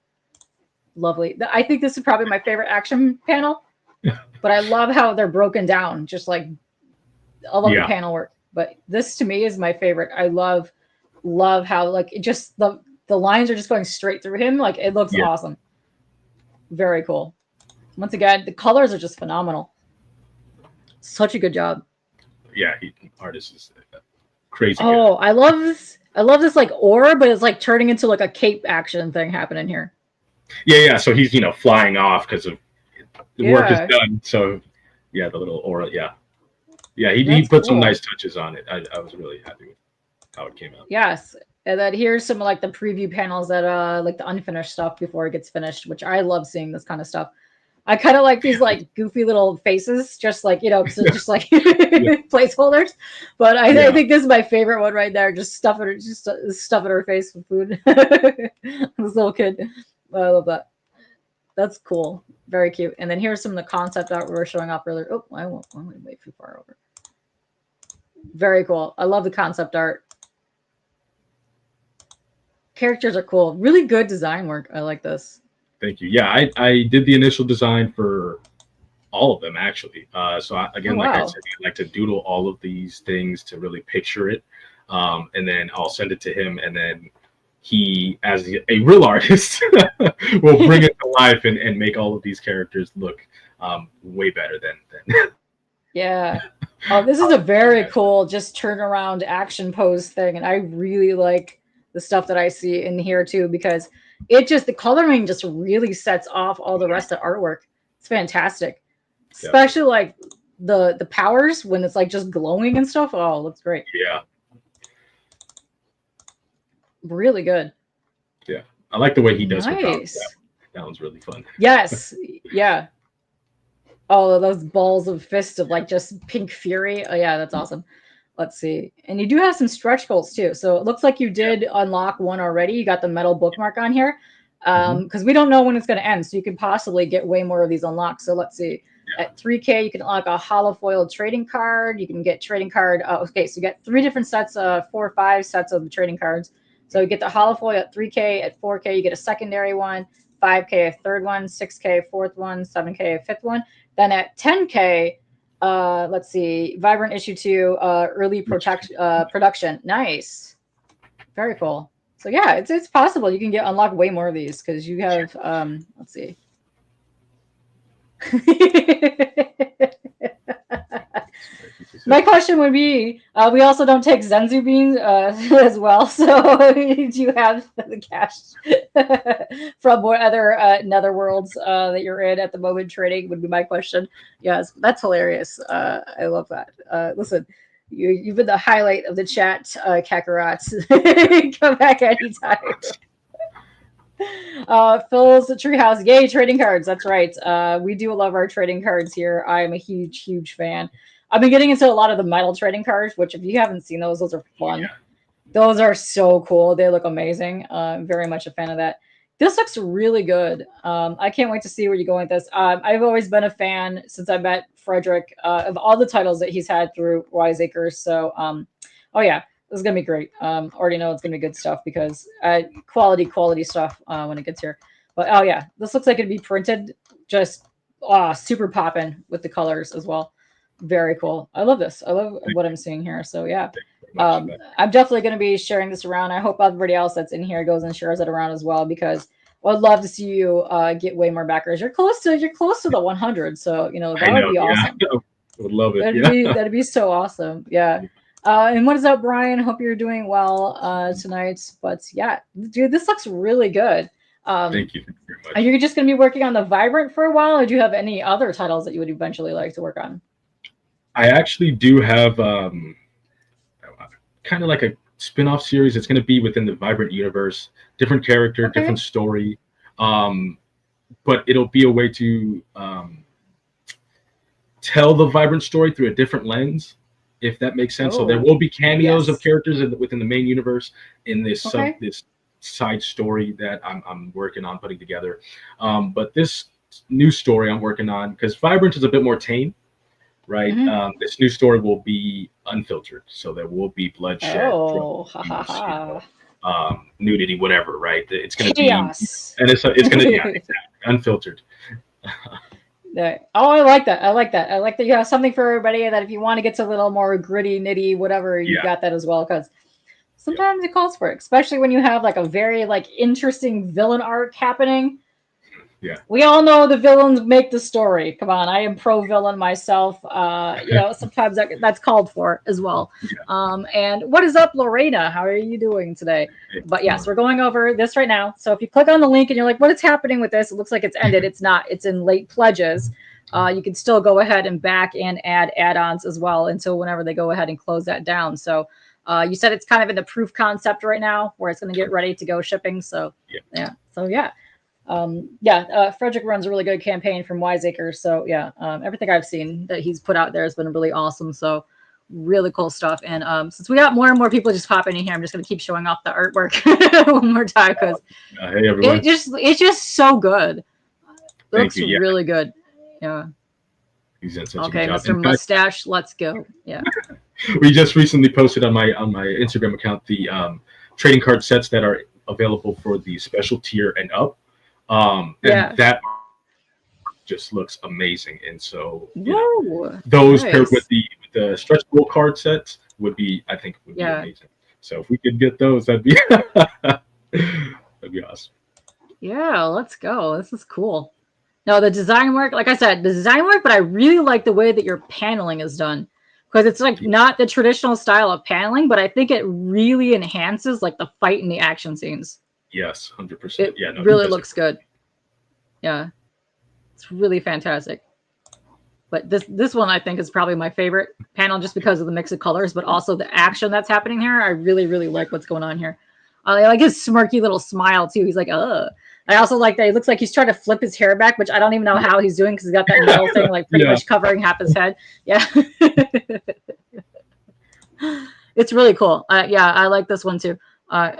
Lovely. I think this is probably my favorite action panel, but I love how they're broken down. Just like, I love the panel work, but this to me is my favorite. I love how like it just, the lines are just going straight through him. Like it looks awesome. Very cool. Once again, the colors are just phenomenal. Such a good job. Yeah, artist is crazy. Oh, good. I love this. I love this like aura, but it's like turning into like a cape action thing happening here. Yeah. So he's flying off because of the work is done. So yeah, the little aura. Yeah. He put some nice touches on it. I was really happy with how it came out. Yes. And then here's some like the preview panels that like the unfinished stuff before it gets finished, which I love seeing this kind of stuff. I kind of like these like goofy little faces, just like, just like placeholders. But I think this is my favorite one right there. Just stuffing her face with food. This little kid. I love that. That's cool. Very cute. And then here's some of the concept art we were showing off earlier. Oh, I won't way too far over. Very cool. I love the concept art. Characters are cool. Really good design work. I like this. Thank you. Yeah, I did the initial design for all of them, actually. So I said, I like to doodle all of these things to really picture it. And then I'll send it to him. And then he, as a real artist, will bring it to life and make all of these characters look way better than. Yeah. Oh, this is a very cool just turn around action pose thing. And I really like the stuff that I see in here too, because the coloring just really sets off all the rest of the artwork. It's fantastic. Especially like the powers when it's like just glowing and stuff. Oh, it looks great. Yeah. Really good. Yeah. I like the way he does nice. That one's really fun. Yes. Yeah. Oh, those balls of fist of like just pink fury. Oh yeah, that's awesome. Let's see. And you do have some stretch goals too. So it looks like you did unlock one already. You got the metal bookmark on here. Because we don't know when it's going to end. So you could possibly get way more of these unlocked. So let's see. At 3K, you can unlock a hollow foil trading card. You can get trading card. Okay, so you get 3 different sets, 4 or 5 sets of the trading cards. So you get the hollow foil at 3K. At 4K, you get a secondary one. 5K, a third one. 6K, fourth one. 7K, a fifth one. Then at 10K, let's see, Vibrant issue 2, early production. Nice. Very cool. So yeah, it's possible you can unlock way more of these because you have let's see. My question would be, we also don't take Zenzu beans as well. So do you have the cash from what other netherworlds that you're in at the moment trading would be my question. Yes, that's hilarious. I love that. Listen, you've been the highlight of the chat, Kakarot. Come back anytime. Phil's Treehouse. Yay, trading cards. That's right. We do love our trading cards here. I am a huge, huge fan. I've been getting into a lot of the metal trading cards, which if you haven't seen those are fun. Yeah. Those are so cool. They look amazing. I'm very much a fan of that. This looks really good. I can't wait to see where you go with this. I've always been a fan since I met Frederick of all the titles that he's had through Wiseacres. So, oh yeah, this is going to be great. Already know it's going to be good stuff because quality stuff when it gets here. But oh yeah, this looks like it'd be printed just super popping with the colors as well. Very cool. I love this. I love what I'm seeing here. So yeah, I'm definitely going to be sharing this around. I hope everybody else that's in here goes and shares it around as well because I'd love to see you get way more backers. You're close to the 100. So that would be awesome. Yeah. I would love it. That'd be so awesome. Yeah. And what is up, Brian? Hope you're doing well tonight. But yeah, dude, this looks really good. Thank you very much. Are you just going to be working on the Vibrant for a while, or do you have any other titles that you would eventually like to work on? I actually do have kind of like a spin-off series. It's going to be within the Vibrant universe, different character, different story. But it'll be a way to tell the Vibrant story through a different lens, if that makes sense. So there will be cameos of characters within the main universe in this this side story that I'm working on putting together. But this new story I'm working on, because Vibrant is a bit more tame, right? This new story will be unfiltered, so there will be bloodshed, nudity, whatever, right? It's going to be, and it's going to be unfiltered. Oh, I like that. I like that you have something for everybody. That if you want to get to a little more gritty, nitty, whatever, you got that as well. Because sometimes it calls for it, especially when you have like a very interesting villain arc happening. Yeah, we all know the villains make the story. Come on, I am pro villain myself. Sometimes that's called for as well. And what is up, Lorena? How are you doing today? But yes, we're going over this right now. So if you click on the link and you're like, what is happening with this? It looks like it's ended. It's not. It's in late pledges. You can still go ahead and back and add add-ons as well until whenever they go ahead and close that down. So you said it's kind of in the proof concept right now where it's going to get ready to go shipping. So Frederick runs a really good campaign from Wiseacres. So everything I've seen that he's put out there has been really awesome. So really cool stuff. And since we got more and more people just popping in here, I'm just going to keep showing off the artwork one more time because hey everyone, it's just so good. It looks really good. Yeah. He's done such okay, a good Mr. Mustache, let's go. Yeah. We just recently posted on my Instagram account the trading card sets that are available for the special tier and up. And that just looks amazing. And so those paired with the stretch goal card sets would be amazing. So if we could get those, that'd be awesome. Yeah, let's go. This is cool. No, the design work, like I said, but I really like the way that your paneling is done. Because it's not the traditional style of paneling, but I think it really enhances the fight and the action scenes. Yes, 100%. It really looks good. Yeah, it's really fantastic. But this one I think is probably my favorite panel just because of the mix of colors, but also the action that's happening here. I really, really like what's going on here. I like his smirky little smile too. He's like, ugh. I also like that he looks like he's trying to flip his hair back, which I don't even know how he's doing because he's got that metal thing pretty much covering half his head. Yeah. It's really cool. Yeah, I like this one too.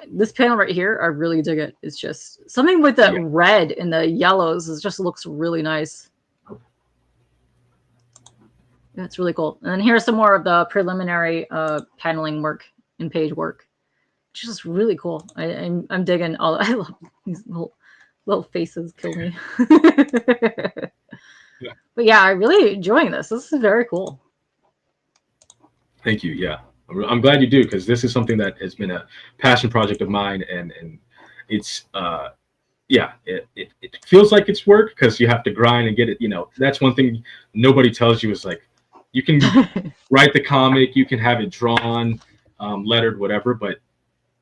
This panel right here, I really dig it. It's just something with the red and the yellows. It just looks really nice. Yeah, it's really cool. And then here's some more of the preliminary paneling work and page work, which is really cool. I'm digging all. I love these little faces. Kill me. Yeah. But yeah, I'm really enjoying this. This is very cool. Thank you. Yeah, I'm glad you do, because this is something that has been a passion project of mine, and it's it feels like it's work because you have to grind and get it. You know, that's one thing nobody tells you is like, you can write the comic, you can have it drawn, lettered, whatever, but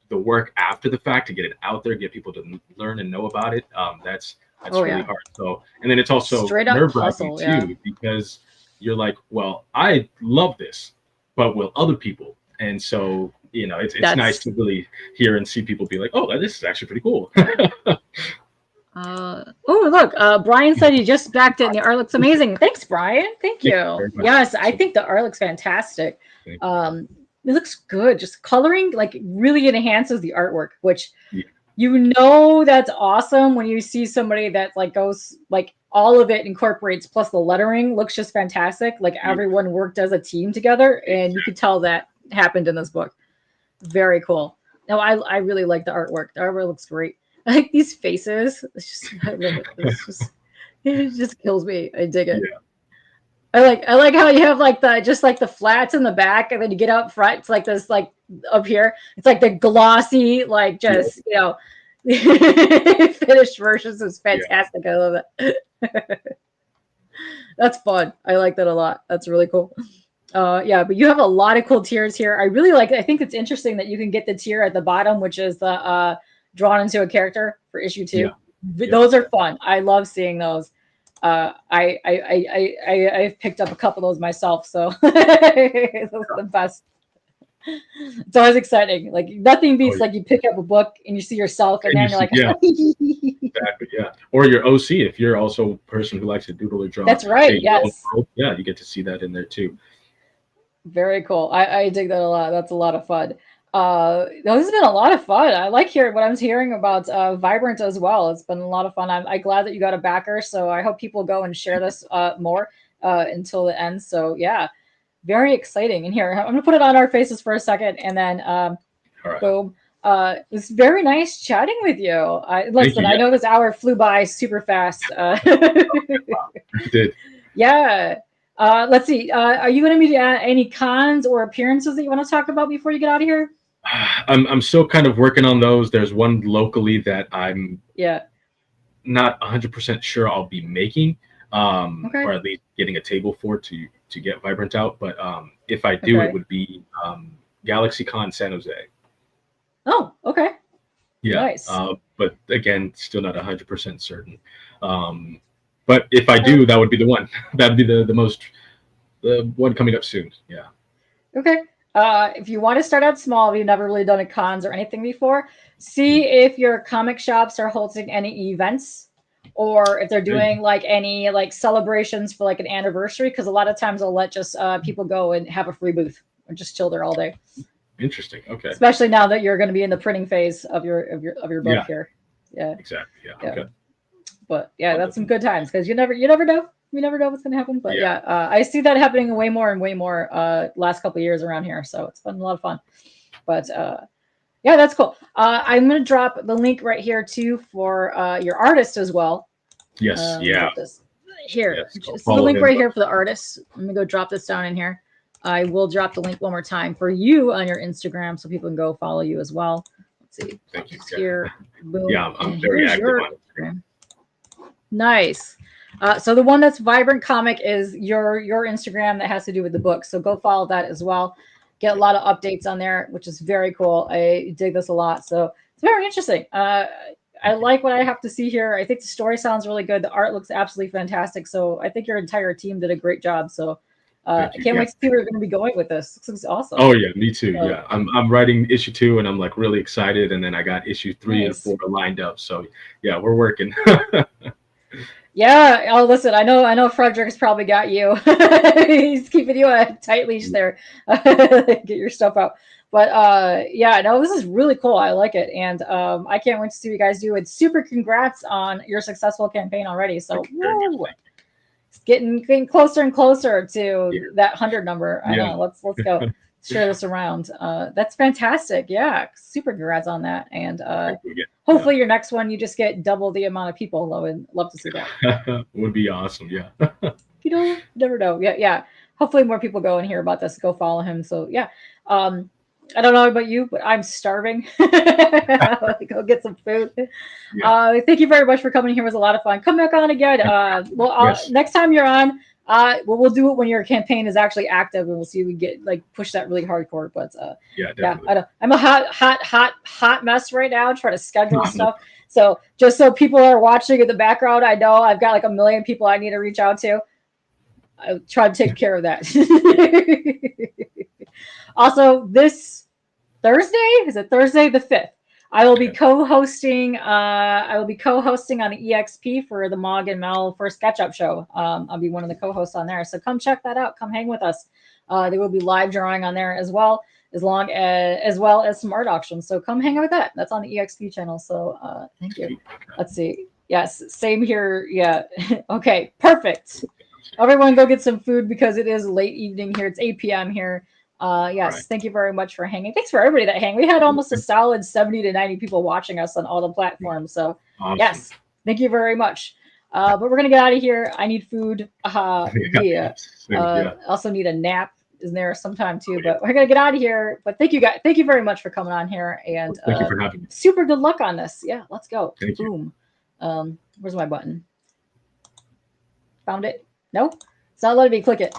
the work after the fact to get it out there, get people to learn and know about it, that's really hard. So, and then it's also nerve-wracking too, because you're like, well, I love this, but will other people? And so, you know, it's nice to really hear and see people be like, oh, this is actually pretty cool. Oh, look, Brian said he just backed it and the art looks amazing. Thanks, Brian. Thank you. Yes, I think the art looks fantastic. It looks good. Just coloring like really enhances the artwork, which you know that's awesome when you see somebody that like goes like all of it incorporates, plus the lettering looks just fantastic. Like everyone worked as a team together, and you could tell that happened in this book. Very cool. No, I really like the artwork. The artwork looks great. I like these faces. It's just, I love it. It just kills me. I dig it. Yeah. I like how you have like the flats in the back, and then you get up front. It's like this, like up here. It's like the glossy, like just you know, finished versions is fantastic. I love it. That's fun. I like that a lot. That's really cool. Yeah, but you have a lot of cool tiers here. I really like it. I think it's interesting that you can get the tier at the bottom, which is the drawn into a character for issue 2. Those are fun. I love seeing those. I've picked up a couple of those myself, so those are the best. It's always exciting. Like nothing beats like you pick up a book and you see yourself, and then you're like, exactly, or your OC if you're also a person who likes to doodle or draw. That's right. Yes. Yeah, you get to see that in there too. Very cool. I dig that a lot. That's a lot of fun. This has been a lot of fun. I like hearing what I'm hearing about Vibrant as well. It's been a lot of fun. I'm glad that you got a backer. So I hope people go and share this more until the end. So yeah, very exciting. And here, I'm going to put it on our faces for a second, and then boom. It's very nice chatting with you. Listen, I know this hour flew by super fast. It did. Yeah. Let's see. Are you going to be at any cons or appearances that you want to talk about before you get out of here? I'm still kind of working on those. There's one locally that I'm not 100% sure I'll be making, or at least getting a table for to get Vibrant out. But if I do, it would be GalaxyCon San Jose. Oh, okay. Yeah. Nice. But again, still not 100% certain. But if I do, that would be the one. That'd be the one coming up soon. Yeah. Okay. If you want to start out small, if you've never really done a cons or anything before, see if your comic shops are holding any events, or if they're doing like any like celebrations for like an anniversary, because a lot of times they'll let just people go and have a free booth or just chill there all day. Interesting. Okay. Especially now that you're going to be in the printing phase of your book here. Yeah. Exactly. Yeah. Okay. But yeah, that's some good times, because you never know. You never know what's going to happen. But I see that happening way more and way more last couple of years around here. So it's been a lot of fun. But yeah, that's cool. I'm going to drop the link right here too for your artist as well. Yes. Here. Yes, the link right here for the artist. Let me go drop this down in here. I will drop the link one more time for you on your Instagram so people can go follow you as well. Let's see. Thank you. Here. Boom. Yeah, I'm very active on Instagram. Nice. So the one that's Vibrant Comic is your Instagram that has to do with the book. So go follow that as well. Get a lot of updates on there, which is very cool. I dig this a lot. So it's very interesting. I like what I have to see here. I think the story sounds really good. The art looks absolutely fantastic. So I think your entire team did a great job. So I can't wait to see where you're going to be going with this. This looks awesome. Oh yeah, me too. Yeah, I'm writing issue 2, and I'm like really excited. And then I got issue 3 and 4 lined up. So yeah, we're working. Yeah. Oh, listen, I know Frederick's probably got you. He's keeping you on a tight leash there. Get your stuff out. But yeah, no, this is really cool. I like it. And I can't wait to see what you guys do. And super congrats on your successful campaign already. So Thank you very much. woo, it's getting closer and closer to Yeah. that 100 number. I Yeah. know. Let's go share this around. That's fantastic. Yeah, super congrats on that. And Thank you again. hopefully your next one you just get double the amount of people. I would love to see that. Yeah. Would be awesome. Yeah. You know, never know. Yeah, yeah. Hopefully more people go and hear about this. Go follow him. So yeah. I don't know about you, but I'm starving. Go get some food. Yeah. Thank you very much for coming here. It was a lot of fun. Come back on again. Yes. Next time you're on, we'll do it when your campaign is actually active, and we'll see if we get like push that really hardcore. But Yeah, yeah, definitely. I'm a hot mess right now trying to schedule stuff. So just so people are watching in the background, I know I've got like a million people I need to reach out to. I'll try to take care of that. Also, this Thursday, is it Thursday the 5th? I will be co-hosting. I will be co-hosting on the EXP for the Mog and Mel First Sketch Up show. I'll be one of the co-hosts on there, so come check that out. Come hang with us. There will be live drawing on there as well, as well as some art auctions. So come hang out with that. That's on the EXP channel. So thank you. Let's see. Yes, same here. Yeah. Okay. Perfect. Everyone, go get some food because it is late evening here. It's 8 p.m. here. Yes, Right. thank you very much for hanging. Thanks for everybody that hang. We had almost a solid 70 to 90 people watching us on all the platforms. So Awesome. yes, thank you very much. But we're gonna get out of here. I need food. Yeah. Yeah. Also need a nap. Is there sometime too? But we're gonna get out of here. But thank you guys. Thank you very much for coming on here. And Thank you for having me. super good luck on this. Yeah, let's go. Thank you. Boom. Where's my button? Found it? No? It's not letting me click it.